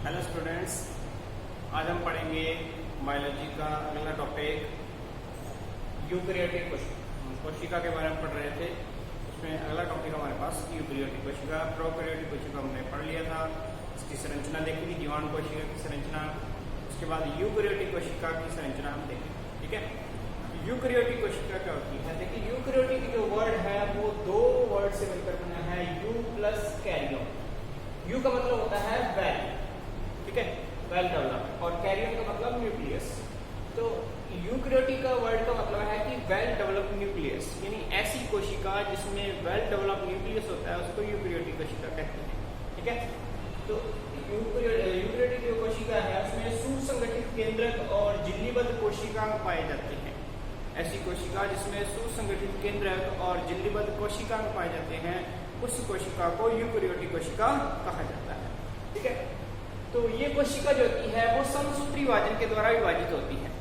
Hello students, आज हम पढ़ेंगे बायोलॉजी का अगला टॉपिक यूकैरियोटिक कोशिका के बारे में पढ़ रहे थे। उसमें अगला टॉपिक हमारे पास यूकैरियोटिक कोशिका। प्रोकैरियोटिक कोशिका हमने पढ़ लिया था, इसकी संरचना देखी थी, जीवाणु कोशिका की संरचना। उसके बाद यूकैरियोटिक कोशिका की संरचना हम देखेंगे। ठीक है, यूकैरियोटिक कोशिका क्या होती है? देखिए, यूकैरियोटिक जो वर्ड है वो दो वर्ड से मिलकर बना है, यू प्लस कैरियन। यू का मतलब होता है वेल, ठीक है, वेल डेवलप्ड, और कैरियन का मतलब न्यूक्लियस। तो यूकैरियोटिक का वर्ड का मतलब है कि वेल डेवलप्ड न्यूक्लियस, यानी ऐसी कोशिका जिसमें वेल डेवलप्ड न्यूक्लियस होता है उसको यूकैरियोटिक कोशिका कहते हैं। ठीक है, तो यूकैरियोटिक जो कोशिका है उसमें सुसंगठित केंद्रक और झिल्लीबद्ध कोशिका पाए जाते हैं। ऐसी कोशिका जिसमें सुसंगठित केंद्रक और झिल्लीबद्ध कोशिका पाए जाते हैं, उस कोशिका को यूकैरियोटिक कोशिका कहा जाता है। ठीक है, तो ये कोशिका जो होती है वो समसूत्री विभाजन के द्वारा विभाजित होती है।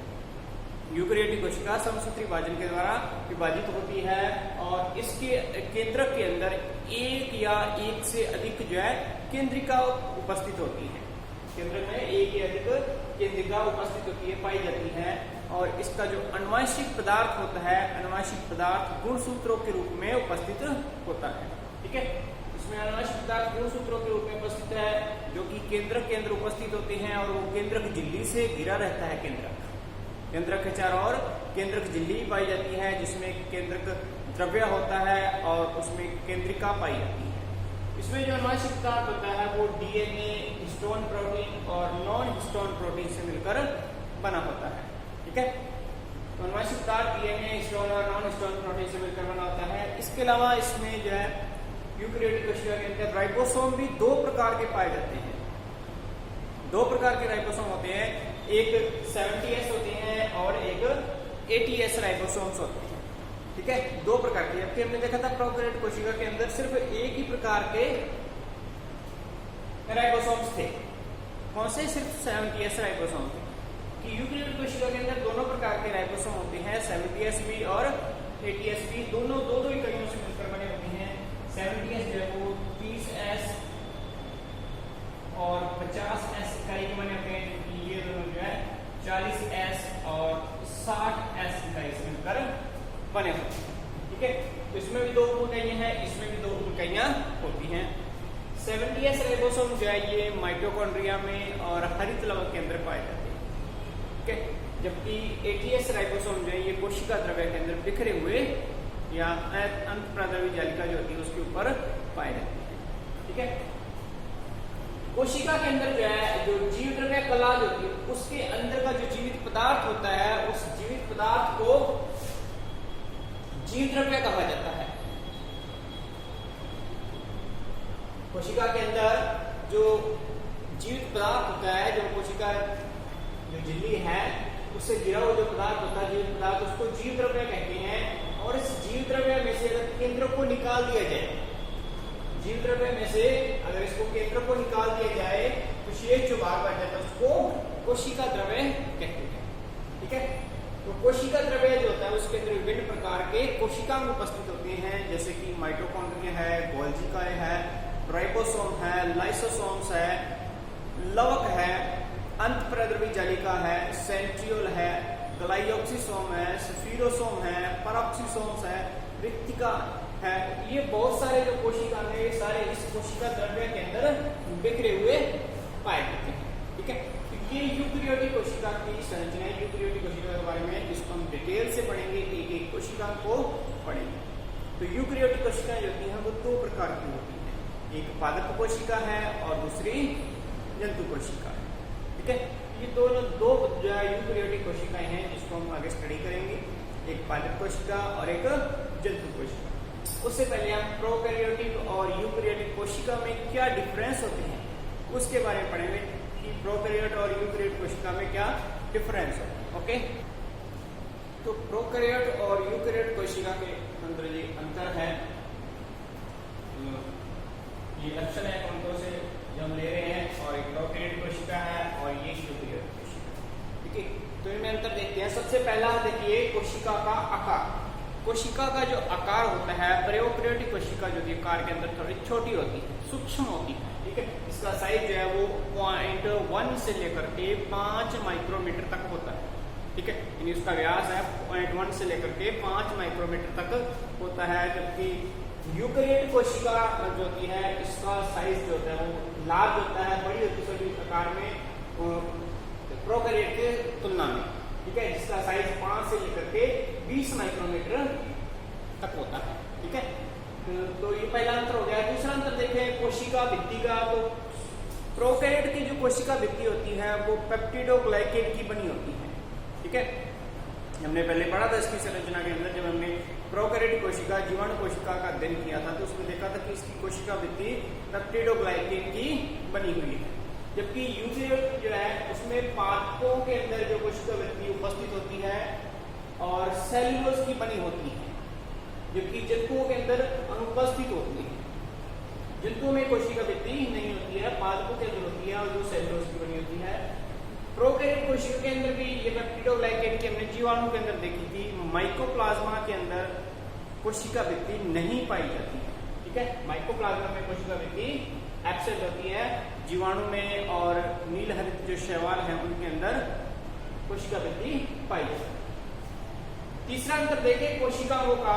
यूकैरियोटिक कोशिका समसूत्री विभाजन के द्वारा विभाजित होती है और इसके केंद्रक के अंदर एक या एक से अधिक जो है केंद्रिका उपस्थित होती है। केंद्र में एक या अधिक केंद्रिका उपस्थित होती है, पाई जाती है। और इसका जो अनुवांशिक पदार्थ होता है, अनुवांशिक पदार्थ गुणसूत्रों के रूप में उपस्थित होता है। ठीक है, इसमें अनुवांशिक पदार्थ गुणसूत्रों के रूप में उपस्थित है, जो कि केंद्र उपस्थित होते हैं और वो केंद्रक झिल्ली से घिरा रहता है। केंद्रक के चारों ओर केंद्रक झिल्ली पाई जाती है, जिसमें केंद्रक द्रव्य होता है और उसमें केंद्रिका पाई जाती है। इसमें जो अनुवांशिक पदार्थ होता है वो डीएनए, हिस्टोन प्रोटीन और नॉन हिस्टोन प्रोटीन से मिलकर बना होता है। ठीक है, तो अनुवांशिक पदार्थ डीएनए, हिस्टोन और नॉन हिस्टोन प्रोटीन से मिलकर बना होता है। इसके अलावा इसमें जो है यूकैरियोटिक कोशिका के अंदर राइबोसोम भी दो प्रकार के पाए जाते हैं। दो प्रकार के राइबोसोम होते हैं, एक 70S होते हैं और एक 80S राइबोसोम्स होते हैं। ठीक है, दो प्रकार के। जबकि हमने देखा था प्रोकैरियोटिक कोशिका के अंदर सिर्फ एक ही प्रकार के राइबोसोम्स थे। कौन से? सिर्फ 70S राइबोसोम थे। कि यूकैरियोटिक कोशिका के अंदर दोनों प्रकार के राइबोसोम होते हैं, 70S भी और 80S भी। दोनों दो इकाइयों से मिलकर बने होते हैं। 70S जो है वो 30S और 50S इकाई के बने होते हैं, क्योंकि ये दोनों जो है 40S और 60S इकाई से मिलकर बने होते हैं। ठीक है, तो इसमें भी दो इकाइयां हैं, इसमें भी दो इकाइयां होती हैं। 70S राइबोसोम जो है ये माइटोकॉन्ड्रिया में और हरित लवक के अंदर पाए जाते हैं। ठीक है, जबकि 80S राइबोसोम जो है ये कोशिका द्रव्य के अंदर बिखरे हुए या अंतःप्राद्रव्य जालिका जो होती है उसके ऊपर पाए जाते हैं। ठीक है, कोशिका के अंदर जो है जो जीव द्रव्य कला जो होती है उसके अंदर का जो जीवित पदार्थ होता है, उस जीवित पदार्थ को जीव द्रव्य कहा जाता है। कोशिका के अंदर जो जीवित पदार्थ होता है, जो कोशिका जो झिल्ली है उससे घिरा हुआ जो पदार्थ होता है, जीवित पदार्थ, उसको जीव द्रव्य कहते हैं। और इस जीव द्रव्य में से अगर केंद्र को निकाल दिया जाए, जीव द्रव्य में से अगर इसको केंद्र को निकाल दिया जाए तो शेष जो भाग बच जाता है उसको कोशिका द्रव्य कहते हैं। ठीक है, तो कोशिका द्रव्य जो होता है उसके अंदर विभिन्न प्रकार के कोशिकांग उपस्थित होते हैं, जैसे कि माइटोकॉन्ड्रिया है, गोल्जी है, राइबोसोम है, लाइसोसोम्स है, लवक है, अंतःप्राद्रव्य जालिका है, सेंट्रियोल है, ग्लाइऑक्सिसोम है, स्फीरोसोम है, पैरोक्सिसोम्स है, रिक्तिका है। ये बहुत सारे जो कोशिका है सारे इस कोशिका द्रव्य के अंदर बिखरे हुए पाए जाते हैं। ठीक है, तो ये यूकैरियोटिक कोशिका की संरचना है। यूकैरियोटिक कोशिका के बारे में जिसको हम डिटेल से पढ़ेंगे, एक एक कोशिका को पढ़ेंगे। तो यूकैरियोटिक कोशिकाएं जो होती हैं वो दो प्रकार की होती हैं, एक पादप कोशिका है और दूसरी जंतु कोशिका है। ठीक है, ये दोनों दो जो है यूकैरियोटिक कोशिकाएं हैं जिसको हम आगे स्टडी करेंगे, एक पादप कोशिका और एक जंतु कोशिका। उससे पहले हम प्रोकैरियोटिक और यूकैरियोटिक कोशिका में क्या डिफरेंस होते हैं उसके बारे में पढ़ेंगे कि प्रोकैरियोट और यूकैरियोटिक कोशिका में क्या डिफरेंस है। ओके, तो प्रोकैरियोट और यूकैरियोट कोशिका के अंदर ये अंतर है, ये लक्षण है कौन से जो हम ले रहे हैं, और एक प्रोकैरियोटिक कोशिका है और ये यूकैरियोटिक कोशिका। ठीक है, तो इनमें अंतर देखते हैं। सबसे पहला देखिए कोशिका का आकार। कोशिका का जो आकार होता है, प्रोकैरियोटिक कोशिका जो आकार के अंदर थोड़ी छोटी होती है, सूक्ष्म होती है। ठीक है, इसका साइज जो है वो 0.1 से लेकर के 5 माइक्रोमीटर तक होता है। ठीक है, यानी उसका व्यास है 0.1 से लेकर के 5 माइक्रोमीटर तक होता है। जबकि यूकेरियोट कोशिका जो होती है इसका साइज जो होता है वो लार्ज होता है, बड़ी होती है छोटी आकार में प्रोकैरियोट के तुलना में। ठीक है, जिसका साइज 5 से लेकर के 20 माइक्रोमीटर तक होता है। ठीक है, तो ये पहला अंतर हो गया। दूसरा अंतर देखें कोशिका भित्ति का, तो प्रोकैरियोट की जो कोशिका भित्ति होती है वो पेप्टिडोग्लाइकेन की बनी होती है। ठीक है, हमने पहले पढ़ा था इसकी संरचना के अंदर, जब हमने प्रोकैरियोट कोशिका जीवाणु कोशिका का अध्ययन किया था तो उसमें देखा था कि इसकी कोशिका भित्ति पेप्टिडोग्लाइकेन की बनी हुई है। जबकि यूकेरियोट जो है उसमें पादपों के अंदर जो कोशिका भित्ति उपस्थित होती है और सेल्यूलोज की बनी होती है, जबकि जंतुओं के अंदर अनुपस्थित होती है। जंतुओं में कोशिका भित्ति नहीं होती है, पादपों के अंदर होती है और जो सेल्यूलोज की बनी होती है। प्रोकैरियोट कोशिका के अंदर भी ये पेप्टिडोग्लाइकेन की हमने जीवाणु के अंदर देखी थी। माइकोप्लाज्मा के अंदर कोशिका भित्ति नहीं पाई जाती है। ठीक है, माइकोप्लाज्मा में कोशिका भित्ति एब्सेंट होती है, जीवाणु में और नीलहरित जो शैवाल है उनके अंदर कोशिका भित्ति पाई जाती है। तीसरा अंतर देखें कोशिकाओं का,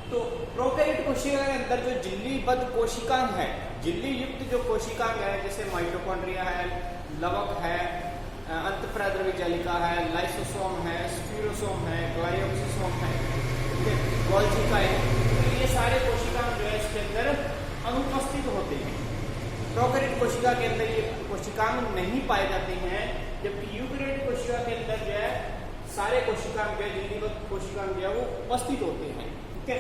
तो प्रोकैरियोट कोशिका के अंदर जो झिल्लीबद्ध कोशिकाएं हैं, झिल्ली युक्त जो कोशिकाएं हैं जैसे माइटोकॉन्ड्रिया है, लवक है, अंतःप्राद्रव्य जालिका है, लाइसोसोम है, स्पिरोसोम है, ग्लाइकोसोम है, गोल्गी का है, तो ये सारे कोशिकाएं जो है इसके अंदर अनुपस्थित होते हैं। प्रोकैरियोट कोशिका के अंदर ये कोशिकाएं नहीं पाए जाते हैं, जबकि यूकेरियोट कोशिका के अंदर जो है सारे कोशिकाएं जो है झिल्लीबद्ध कोशिकाएं जो है वो उपस्थित होते हैं। ठीक है,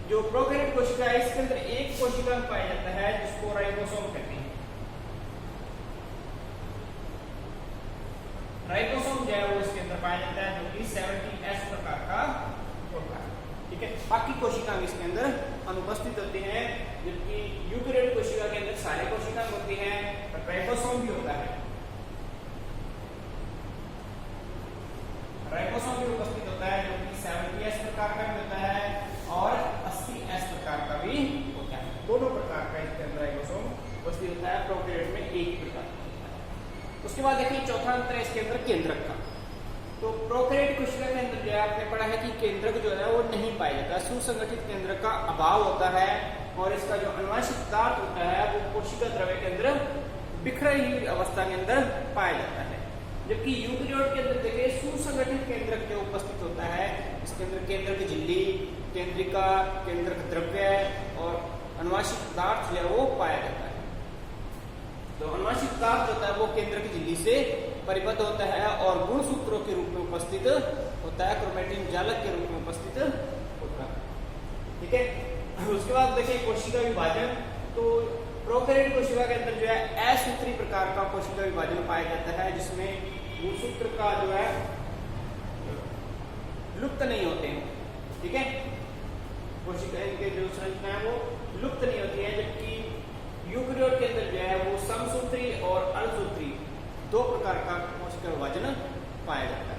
जो प्रोकैरियोट कोशिका है इसके अंदर एक कोशिका पाया जाता है जिसको राइबोसोम कहते हैं। राइबोसोम जो है वो इसके अंदर पाया जाता है जो कि 70S प्रकार का होता है। ठीक है, बाकी कोशिकाएं इसके अंदर अनुपस्थित होती हैं, जबकि यूकेरियोट कोशिका के अंदर सारे कोशिकाएं होती हैं और राइबोसोम भी होता है। राइबोसोम भी उपस्थित होता है जो कि 70S प्रकार का भी होता है और 80S प्रकार का भी होता है। दोनों प्रकार का इसके अंदर राइबोसोम उपस्थित होता है, प्रोकैरियोट में एक प्रकार का होता है। उसके बाद देखिए चौथा अंतर है इसके अंदर केंद्रक का। तो प्रोकैरियोट कोशिका के अंदर जो है आपने पढ़ा है कि केंद्रक जो है वो नहीं पाया जाता, सुसंगठित केंद्रक का अभाव होता है और इसका जो अनुवांशिक पदार्थ होता है वो कोशिका द्रव्य के अंदर बिखरी हुई अवस्था के अंदर पाया जाता है। जबकि यूकेरियोट के अंदर देखिए सुसंगठित केंद्रक जो उपस्थित होता है, इसके अंदर केंद्रक झिल्ली, केंद्रिका, केंद्रक द्रव्य और अनुवांशिक पदार्थ जो है वो पाया जाता है। तो अनुवांशिक पदार्थ होता है वो केंद्रक झिल्ली से परिबद्ध होता है और गुणसूत्रों के रूप में उपस्थित होता है, क्रोमैटिन जालक के रूप में उपस्थित होता है। ठीक है, उसके बाद देखिए कोशिका विभाजन। तो प्रोकैरियोट कोशिका के अंदर जो है असूत्री प्रकार का कोशिका विभाजन पाया जाता है, जिसमें गुणसूत्र का जो है लुप्त नहीं होते हैं। ठीक है, कोशिका के जो संरचना है वो लुप्त नहीं होती है, जबकि यूकेरियोट के अंदर जो है वो समसूत्री और अर्धसूत्री दो प्रकार का कोशिका विभाजन पाया जाता है।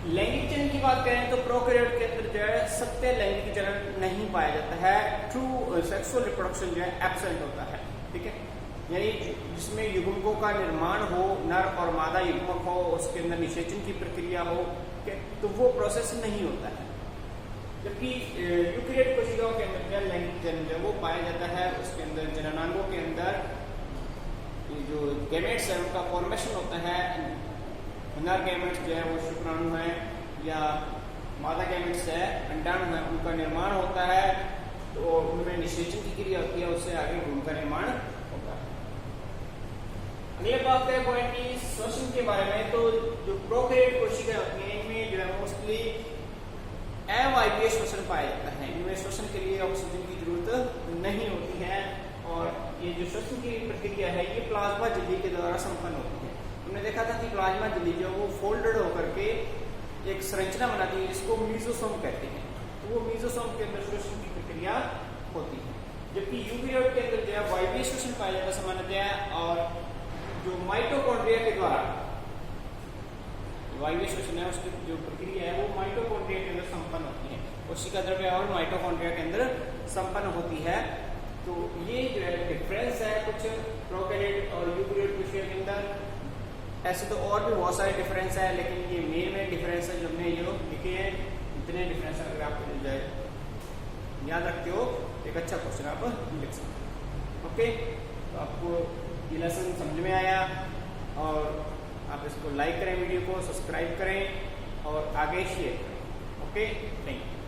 लैंगिक चयन की बात करें तो प्रोकैरियोट के अंदर जो है सत्य लैंगिक चयन नहीं पाया जाता है, ट्रू सेक्सुअल रिप्रोडक्शन जो है एब्सेंट होता है। ठीक है, यानी जिसमें युग्मकों का निर्माण हो, नर और मादा युग्मक हो, उसके अंदर निषेचन की प्रक्रिया हो, तो वो प्रोसेस नहीं होता है। जबकि यूकेरियोट कोशिकाओं के अंदर जो लैंगिक चयन जो वो पाया जाता है, उसके अंदर जननांगों के अंदर जो गैमेट्स है उनका फॉर्मेशन होता है। नर गैमेट्स जो है वो शुक्राणु है या मादा गैमेट्स है अंडाणु है, उनका निर्माण होता है, तो उनमें निषेचन की क्रिया होती है, उससे आगे भ्रूण का निर्माण होता है। अगले बात करें पॉइंट की श्वसन के बारे में। तो जो प्रोकैरियोट कोशिकाएं होती हैं इनमें जो है मोस्टली अवायवीय श्वसन पाया जाता है। इनमें श्वसन के लिए ऑक्सीजन की जरूरत नहीं होती है और ये जो श्वसन की प्रक्रिया है ये प्लाज्मा झिल्ली के द्वारा संपन्न होती है। हमने देखा था कि प्लाज्मा झिल्ली जो वो फोल्डेड होकर के एक संरचना बनाती है जिसको मीजोसोम कहते हैं, तो वो मीजोसोम के अंदर श्वसन की प्रक्रिया होती है। जबकि यूकेरियोट के अंदर जो है वायवीय श्वसन पाया जाता है सामान्यतः, और जो माइटोकॉन्ड्रिया के द्वारा वायवीय श्वसन है उसकी जो प्रक्रिया है वो माइटोकॉन्ड्रिया के अंदर संपन्न होती है। कोशिका द्रव्य और माइटोकॉन्ड्रिया के अंदर संपन्न होती है। तो ये जो है डिफरेंस है कुछ प्रोकैरियोट और यूकैरियोट कोशिका के अंदर। ऐसे तो और भी बहुत सारे डिफरेंस है, लेकिन ये मेन डिफरेंस है जो हमने जो लिखे हैं, इतने डिफरेंस अगर आपको मिल जाए याद रखते हो, एक अच्छा क्वेश्चन आप लिख सकते हो। ओके, तो आपको ये लेसन समझ में आया, और आप इसको लाइक करें, वीडियो को सब्सक्राइब करें और आगे शेयर करें। Okay, thank you.